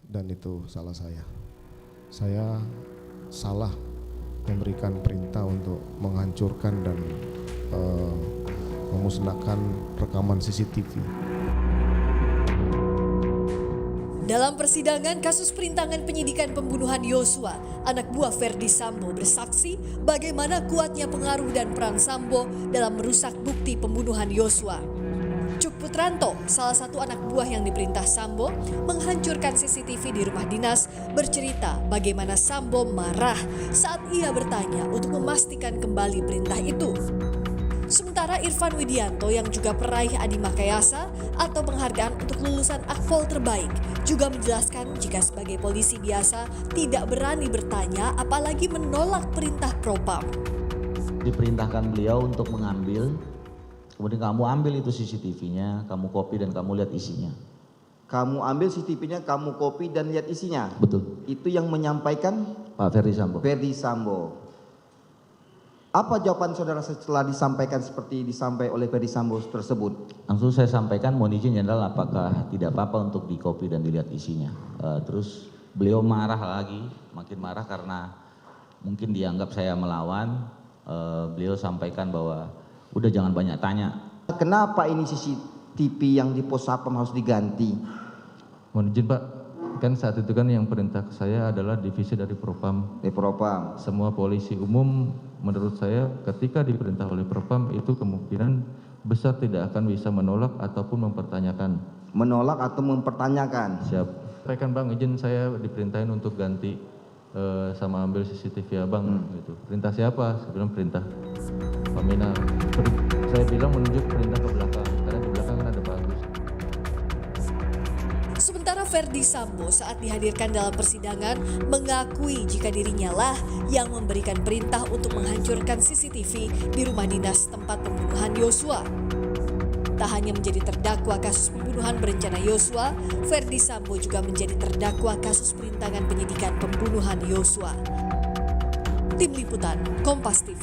Dan itu salah saya. Saya salah memberikan perintah untuk menghancurkan dan memusnahkan rekaman CCTV. Dalam persidangan kasus perintangan penyidikan pembunuhan Yosua, anak buah Ferdy Sambo bersaksi bagaimana kuatnya pengaruh dan peran Sambo dalam merusak bukti pembunuhan Yosua. Cuk Putranto, salah satu anak buah yang diperintah Sambo menghancurkan CCTV di rumah dinas, bercerita bagaimana Sambo marah saat ia bertanya untuk memastikan kembali perintah itu. Sementara Irfan Widianto yang juga peraih Adi Makayasa atau penghargaan untuk lulusan Akpol terbaik juga menjelaskan jika sebagai polisi biasa tidak berani bertanya apalagi menolak perintah Propam. Diperintahkan beliau untuk mengambil, kemudian kamu ambil itu CCTV-nya, kamu copy dan kamu lihat isinya. Kamu ambil CCTV-nya, kamu copy dan lihat isinya. Betul. Itu yang menyampaikan Pak Ferdy Sambo. Ferdy Sambo. Apa jawaban saudara setelah disampaikan seperti disampaikan oleh Ferdy Sambo tersebut? Langsung saya sampaikan, mohon izin Jenderal, apakah tidak apa-apa untuk di copy dan dilihat isinya. Terus beliau marah lagi, makin marah karena mungkin dianggap saya melawan. Beliau sampaikan bahwa udah jangan banyak tanya. Kenapa ini CCTV yang di pos Sapam harus diganti? Mohon izin Pak, kan saat itu kan yang perintah ke saya adalah divisi dari Propam. Di Propam. Semua polisi umum menurut saya ketika diperintah oleh Propam itu kemungkinan besar tidak akan bisa menolak ataupun mempertanyakan. Menolak atau mempertanyakan. Siap. Sampaikan Bang, izin saya diperintahin untuk ganti sama ambil CCTV Abang gitu. Perintah siapa? Saya bilang perintah Pamina. Saya bilang menunjuk perintah ke belakang karena di belakang kan ada Pak Agus. Sementara Ferdy Sambo saat dihadirkan dalam persidangan mengakui jika dirinya lah yang memberikan perintah untuk menghancurkan CCTV di rumah dinas tempat pembunuhan Yosua. Tak hanya menjadi terdakwa kasus pembunuhan berencana Yosua, Ferdy Sambo juga menjadi terdakwa kasus perintangan penyidikan pembunuhan Yosua. Tim Liputan, Kompas TV.